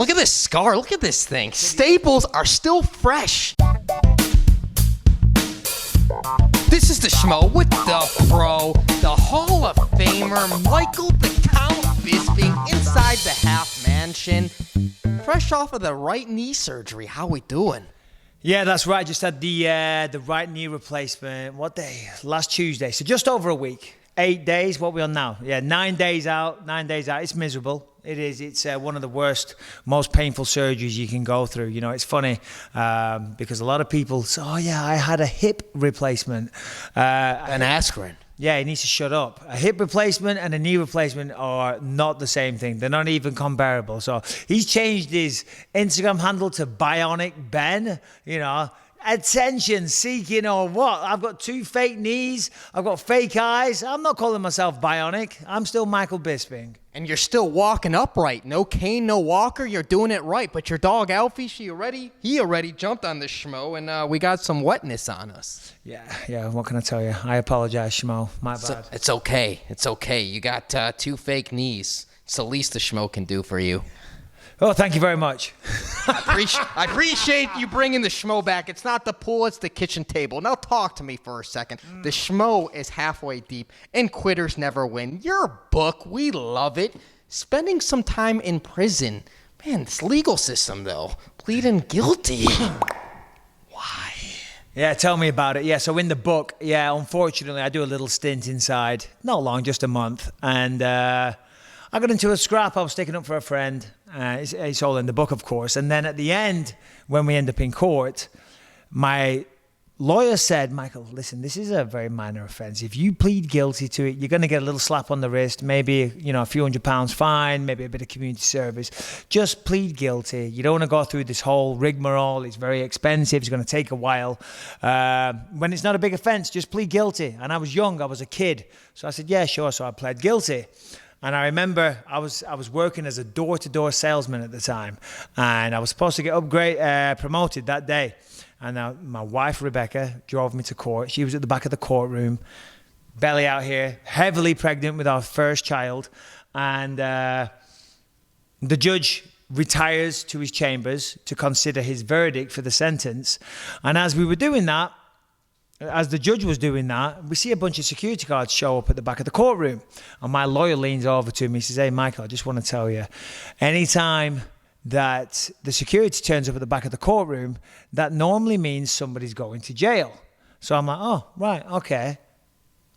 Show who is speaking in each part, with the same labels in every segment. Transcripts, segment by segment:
Speaker 1: Look at this scar. Look at this thing. Staples are still fresh. This is the Schmo with the Pro, the Hall of Famer, Michael the Count Bisping, inside the half mansion. Fresh off of the right knee surgery. How we doing?
Speaker 2: Yeah, that's right. Just had the right knee replacement. What day? Last Tuesday. So just over a week. 8 days. What are we on now? Yeah, 9 days out. 9 days out. It's miserable. It is. It's one of the worst, most painful surgeries you can go through. You know, it's funny because a lot of people say, oh, yeah, I had a hip replacement.
Speaker 1: An aspirin.
Speaker 2: Yeah, he needs to shut up. A hip replacement and a knee replacement are not the same thing. They're not even comparable. So he's changed his Instagram handle to Bionic Ben, you know. Attention seeking or what? I've got 2 fake knees. I've got fake eyes. I'm not calling myself bionic. I'm still Michael Bisping.
Speaker 1: And you're still walking upright. No cane, no walker. You're doing it right. But your dog Alfie, he already jumped on this Schmo, and we got some wetness on us.
Speaker 2: Yeah. What can I tell you? I apologize, Schmo. My bad.
Speaker 1: It's okay. It's okay. You got 2 fake knees. It's the least the Schmo can do for you.
Speaker 2: Oh, thank you very much.
Speaker 1: I appreciate you bringing the Schmo back. It's not the pool, it's the kitchen table. Now talk to me for a second. The Schmo is halfway deep, and quitters never win. Your book, we love it. Spending some time in prison. Man, this legal system, though. Pleading guilty. Why?
Speaker 2: Yeah, tell me about it. Yeah, so in the book, unfortunately, I do a little stint inside. Not long, just a month. And I got into a scrap. I was sticking up for a friend. It's all in the book, of course. And then at the end, when we end up in court, my lawyer said, Michael, listen, this is a very minor offense. If you plead guilty to it, you're going to get a little slap on the wrist, maybe, a few £100 fine, maybe a bit of community service. Just plead guilty. You don't want to go through this whole rigmarole. It's very expensive. It's going to take a while. When it's not a big offense, just plead guilty. And I was young. I was a kid. So I said, yeah, sure. So I pled guilty. And I remember I was working as a door-to-door salesman at the time, and I was supposed to get promoted that day. And my wife Rebecca drove me to court. She was at the back of the courtroom, belly out here, heavily pregnant with our first child, and the judge retires to his chambers to consider his verdict for the sentence. And as we were doing that, as the judge was doing that, we see a bunch of security guards show up at the back of the courtroom. And my lawyer leans over to me. He says, hey, Michael, I just want to tell you, anytime that the security turns up at the back of the courtroom, that normally means somebody's going to jail. So I'm like, oh, right, okay.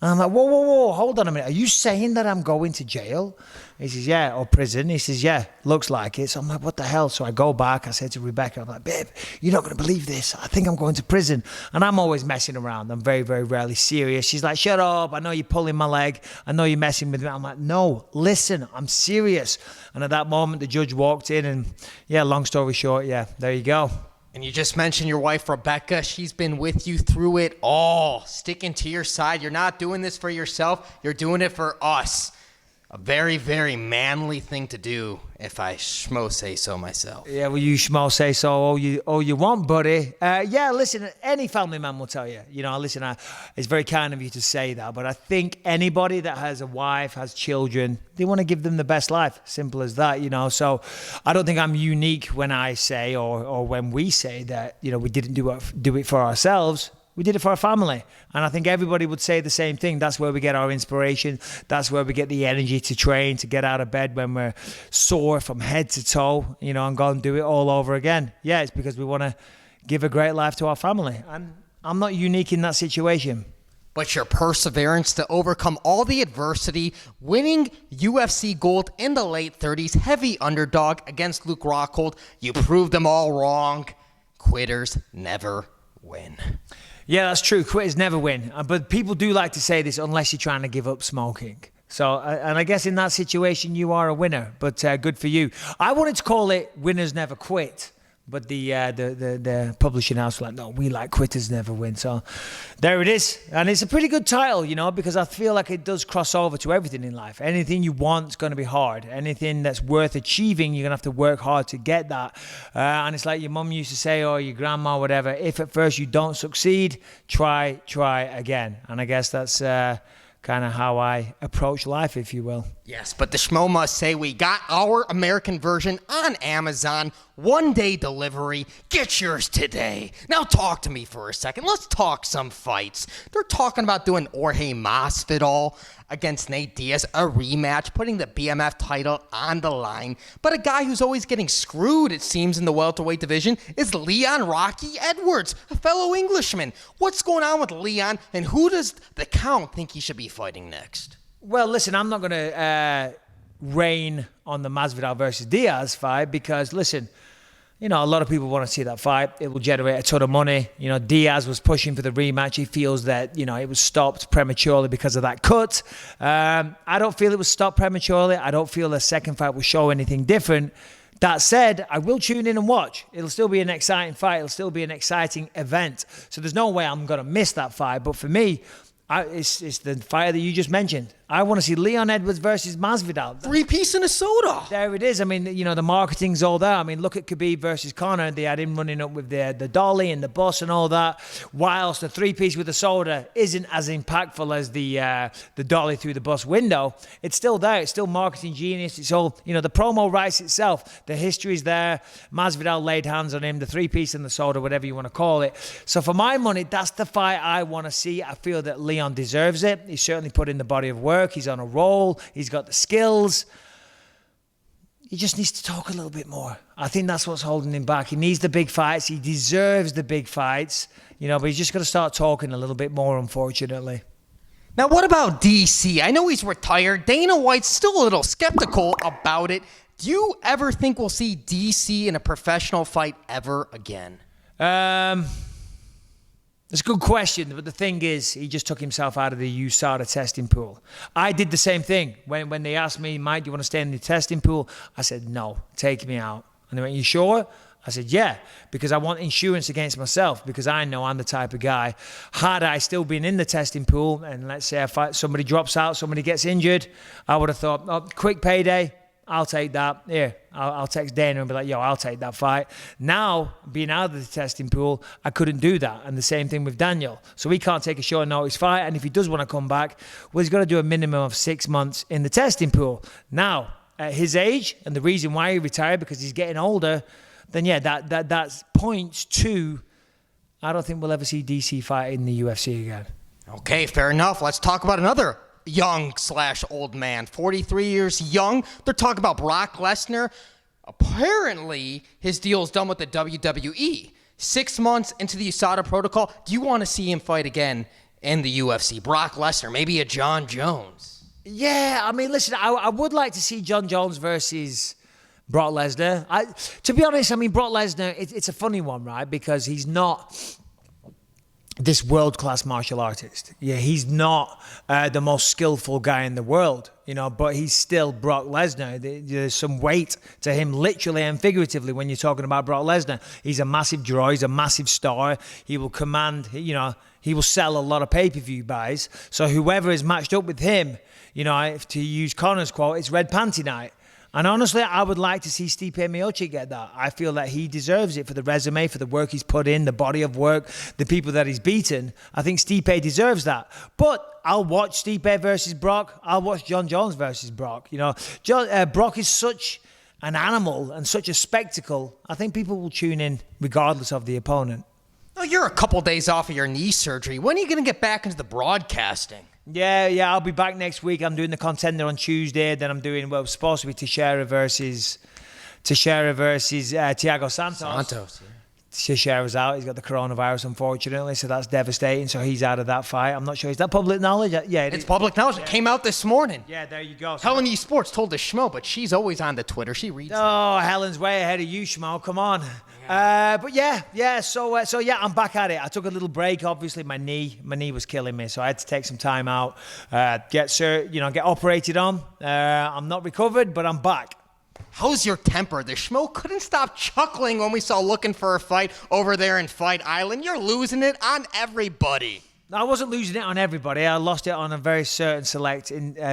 Speaker 2: And I'm like, whoa, hold on a minute. Are you saying that I'm going to jail? He says, yeah, or prison. He says, yeah, looks like it. So I'm like, what the hell? So I go back. I said to Rebecca, I'm like, babe, you're not going to believe this. I think I'm going to prison. And I'm always messing around. I'm very, very rarely serious. She's like, shut up. I know you're pulling my leg. I know you're messing with me. I'm like, no, listen, I'm serious. And at that moment, the judge walked in and, long story short, there you go.
Speaker 1: And you just mentioned your wife, Rebecca. She's been with you through it all, sticking to your side. You're not doing this for yourself. You're doing it for us. A very, very manly thing to do, if I Schmo say so myself.
Speaker 2: Yeah, well, you Schmo say so all you want, buddy. Listen, any family man will tell you. It's very kind of you to say that, but I think anybody that has a wife, has children, they want to give them the best life. Simple as that, So I don't think I'm unique when I say or when we say that, we didn't do it for ourselves. We did it for our family. And I think everybody would say the same thing. That's where we get our inspiration. That's where we get the energy to train, to get out of bed when we're sore from head to toe, and go and do it all over again. Yeah, it's because we want to give a great life to our family. And I'm not unique in that situation.
Speaker 1: But your perseverance to overcome all the adversity, winning UFC gold in the late 30s, heavy underdog against Luke Rockhold, you proved them all wrong. Quitters never win.
Speaker 2: Yeah, that's true. Quitters never win. But people do like to say this unless you're trying to give up smoking. So, and I guess in that situation, you are a winner. But good for you. I wanted to call it Winners Never Quit. But the publishing house was like, no, we like quitters never win. So there it is. And it's a pretty good title, because I feel like it does cross over to everything in life. Anything you want is going to be hard. Anything that's worth achieving, you're going to have to work hard to get that. And it's like your mum used to say, or your grandma, whatever, if at first you don't succeed, try again. And I guess that's kind of how I approach life, if you will.
Speaker 1: Yes, but the Schmo must say we got our American version on Amazon. 1-day delivery. Get yours today. Now talk to me for a second. Let's talk some fights. They're talking about doing Jorge Masvidal against Nate Diaz, a rematch, putting the BMF title on the line. But a guy who's always getting screwed, it seems, in the welterweight division is Leon Rocky Edwards, a fellow Englishman. What's going on with Leon, and who does the Count think he should be fighting next?
Speaker 2: Well, listen, I'm not going to rain on the Masvidal versus Diaz fight because, listen, a lot of people want to see that fight. It will generate a ton of money. Diaz was pushing for the rematch. He feels that, it was stopped prematurely because of that cut. I don't feel it was stopped prematurely. I don't feel the second fight will show anything different. That said, I will tune in and watch. It'll still be an exciting fight. It'll still be an exciting event. So there's no way I'm going to miss that fight. But for me, it's the fight that you just mentioned. I want to see Leon Edwards versus Masvidal.
Speaker 1: 3-piece in a soda.
Speaker 2: There it is. I mean, the marketing's all there. I mean, look at Khabib versus Conor. They had him running up with the dolly and the bus and all that. Whilst the 3-piece with the soda isn't as impactful as the dolly through the bus window, it's still there. It's still marketing genius. It's all, the promo writes itself. The history's there. Masvidal laid hands on him, the 3-piece and the soda, whatever you want to call it. So for my money, that's the fight I want to see. I feel that Leon deserves it. He's certainly put in the body of work. He's on a roll. He's got the skills. He just needs to talk a little bit more. I think that's what's holding him back. He needs the big fights. He deserves the big fights, but he's just got to start talking a little bit more, unfortunately.
Speaker 1: Now, what about DC? I know he's retired. Dana White's still a little skeptical about it. Do you ever think we'll see DC in a professional fight ever again?
Speaker 2: It's a good question, but the thing is, he just took himself out of the USADA testing pool. I did the same thing. When they asked me, Mike, do you want to stay in the testing pool? I said, no, take me out. And they went, you sure? I said, yeah, because I want insurance against myself, because I know I'm the type of guy. Had I still been in the testing pool, and let's say somebody drops out, somebody gets injured, I would have thought, oh, quick payday, I'll take that. Here, I'll text Dana and be like, yo, I'll take that fight. Now, being out of the testing pool, I couldn't do that. And the same thing with Daniel. So he can't take a short notice fight. And if he does want to come back, well, he's got to do a minimum of 6 months in the testing pool. Now, at his age, and the reason why he retired, because he's getting older, then yeah, that points to, I don't think we'll ever see DC fight in the UFC again.
Speaker 1: Okay, fair enough. Let's talk about another young/old man, 43 years young. They're talking about Brock Lesnar. Apparently, his deal is done with the WWE. 6 months into the Usada protocol, do you want to see him fight again in the UFC? Brock Lesnar, maybe a John Jones.
Speaker 2: Yeah, I mean, listen, I would like to see John Jones versus Brock Lesnar. To be honest, I mean, Brock Lesnar, it's a funny one, right? Because he's not this world-class martial artist. Yeah, he's not the most skillful guy in the world, but he's still Brock Lesnar. There's some weight to him, literally and figuratively, when you're talking about Brock Lesnar. He's a massive draw. He's a massive star. He will command, he will sell a lot of pay-per-view buys. So whoever is matched up with him, to use Conor's quote, it's red panty night. And honestly, I would like to see Stipe Miocic get that. I feel that he deserves it for the resume, for the work he's put in, the body of work, the people that he's beaten. I think Stipe deserves that. But I'll watch Stipe versus Brock. I'll watch John Jones versus Brock. Brock is such an animal and such a spectacle. I think people will tune in regardless of the opponent.
Speaker 1: Oh, you're a couple days off of your knee surgery. When are you going to get back into the broadcasting?
Speaker 2: Yeah, I'll be back next week. I'm doing the Contender on Tuesday. Then I'm doing, it's supposed to be Teixeira versus Thiago Santos. Yeah. Teixeira's out. He's got the coronavirus, unfortunately, so that's devastating. So he's out of that fight. I'm not sure. Is that public knowledge? Yeah,
Speaker 1: it's public knowledge. It came out this morning.
Speaker 2: Yeah, there you go.
Speaker 1: Helen E. Sports told the Schmo, but she's always on the Twitter. She reads.
Speaker 2: Oh, Helen's way ahead of you, Schmo. Come on. But yeah. So I'm back at it. I took a little break. Obviously, my knee was killing me, so I had to take some time out. Get operated on. I'm not recovered, but I'm back.
Speaker 1: How's your temper? The Schmo couldn't stop chuckling when we saw Looking for a Fight over there in Fight Island. You're losing it on everybody.
Speaker 2: I wasn't losing it on everybody. I lost it on a very certain select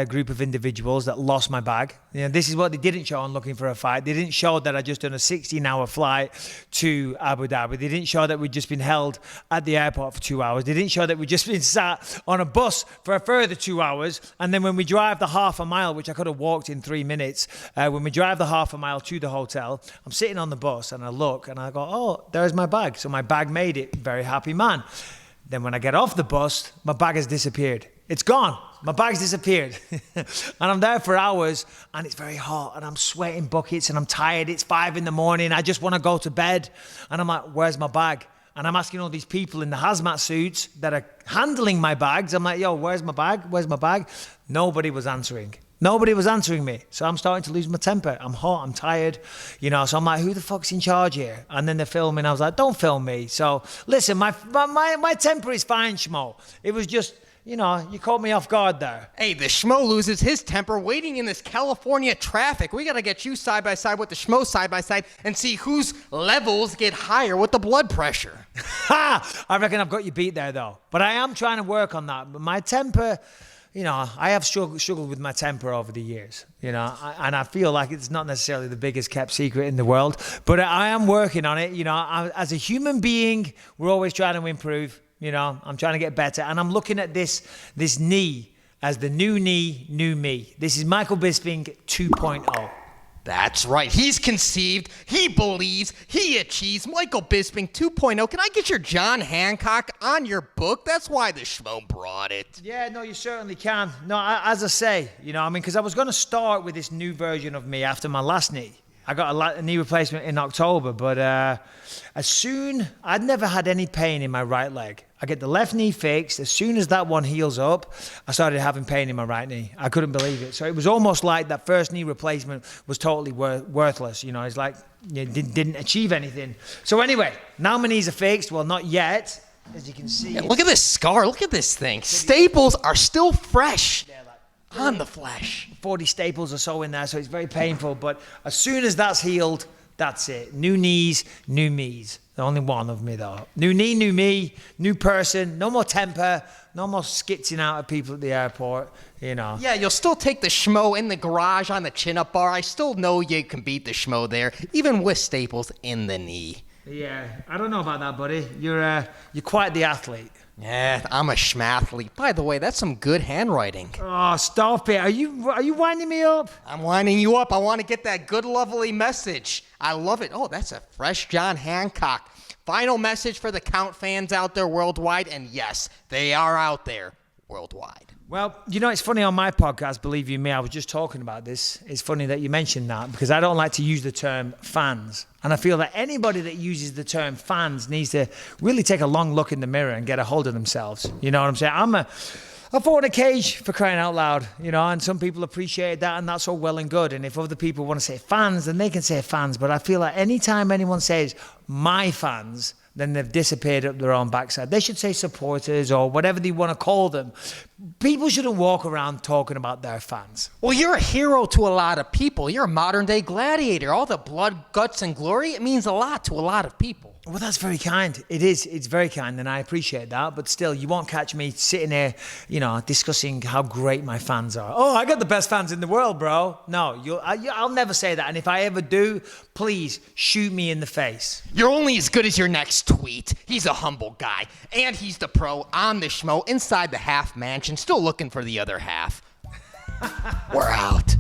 Speaker 2: group of individuals that lost my bag. You know, this is what they didn't show on Looking for a Fight. They didn't show that I just done a 16-hour flight to Abu Dhabi. They didn't show that we'd just been held at the airport for 2 hours. They didn't show that we'd just been sat on a bus for a further 2 hours. And then when we drive the half a mile, which I could have walked in 3 minutes, when we drive the half a mile to the hotel, I'm sitting on the bus and I look and I go, oh, there's my bag. So my bag made it. Very happy man. Then when I get off the bus, my bag has disappeared. It's gone. My bag's disappeared. And I'm there for hours and it's very hot and I'm sweating buckets and I'm tired. It's 5 a.m. I just want to go to bed. And I'm like, where's my bag? And I'm asking all these people in the hazmat suits that are handling my bags. I'm like, yo, where's my bag? Where's my bag? Nobody was answering. Nobody was answering me. So I'm starting to lose my temper. I'm hot, I'm tired, you know. So I'm like, who the fuck's in charge here? And then they're filming. I was like, don't film me. So listen, my temper is fine, Schmo. It was just, you know, you caught me off guard there.
Speaker 1: Hey, the Schmo loses his temper waiting in this California traffic. We got to get you side by side with the Schmo side by side and see whose levels get higher with the blood pressure.
Speaker 2: Ha! I reckon I've got you beat there, though. But I am trying to work on that. But my temper... You know, I have struggled with my temper over the years, you know, and I feel like it's not necessarily the biggest kept secret in the world, but I am working on it. You know, as a human being, we're always trying to improve, you know, I'm trying to get better. And I'm looking at this knee as the new knee, new me. This is Michael Bisping 2.0.
Speaker 1: That's right. He's conceived, he believes, he achieves. Michael Bisping 2.0. Can I get your John Hancock on your book? That's why the Schmo brought it.
Speaker 2: Yeah, no, you certainly can. No, as I say, you know, I mean, because I was going to start with this new version of me after my last knee. I got a knee replacement in October, but I'd never had any pain in my right leg. I get the left knee fixed. As soon as that one heals up, I started having pain in my right knee. I couldn't believe it. So it was almost like that first knee replacement was totally worthless. You know, it's like you didn't achieve anything. So anyway, now my knees are fixed. Well, not yet, as you can see.
Speaker 1: Yeah, look at this scar. Look at this thing. Staples are still fresh on the flesh.
Speaker 2: 40 staples or so in there, so it's very painful. But as soon as that's healed, that's it. New knees, new me's. Only one of me, though. New knee, new me, new person. No more temper. No more skitzing out at people at the airport, you know.
Speaker 1: Yeah, you'll still take the Schmo in the garage on the chin-up bar. I still know you can beat the Schmo there, even with staples in the knee.
Speaker 2: Yeah, I don't know about that, buddy. You're quite the athlete.
Speaker 1: Yeah, I'm a schmathlete. By the way, that's some good handwriting.
Speaker 2: Oh, stop it. Are you winding me up?
Speaker 1: I'm winding you up. I want to get that good, lovely message. I love it. Oh, that's a fresh John Hancock. Final message for the Count fans out there worldwide. And yes, they are out there worldwide.
Speaker 2: Well, you know, it's funny on my podcast, believe you me, I was just talking about this. It's funny that you mentioned that because I don't like to use the term fans. And I feel that anybody that uses the term fans needs to really take a long look in the mirror and get a hold of themselves. You know what I'm saying? I fought in a cage, for crying out loud, you know, and some people appreciate that and that's all well and good. And if other people want to say fans, then they can say fans. But I feel like anytime anyone says my fans, then they've disappeared up their own backside. They should say supporters or whatever they want to call them. People shouldn't walk around talking about their fans.
Speaker 1: Well, you're a hero to a lot of people. You're a modern-day gladiator. All the blood, guts, and glory, it means a lot to a lot of people.
Speaker 2: Well, that's very kind. It is. It's very kind, and I appreciate that. But still, you won't catch me sitting there, you know, discussing how great my fans are. Oh, I got the best fans in the world, bro. No, I'll never say that. And if I ever do, please shoot me in the face.
Speaker 1: You're only as good as your next tweet. He's a humble guy, and he's the pro on the Schmo inside the half mansion, still looking for the other half. We're out.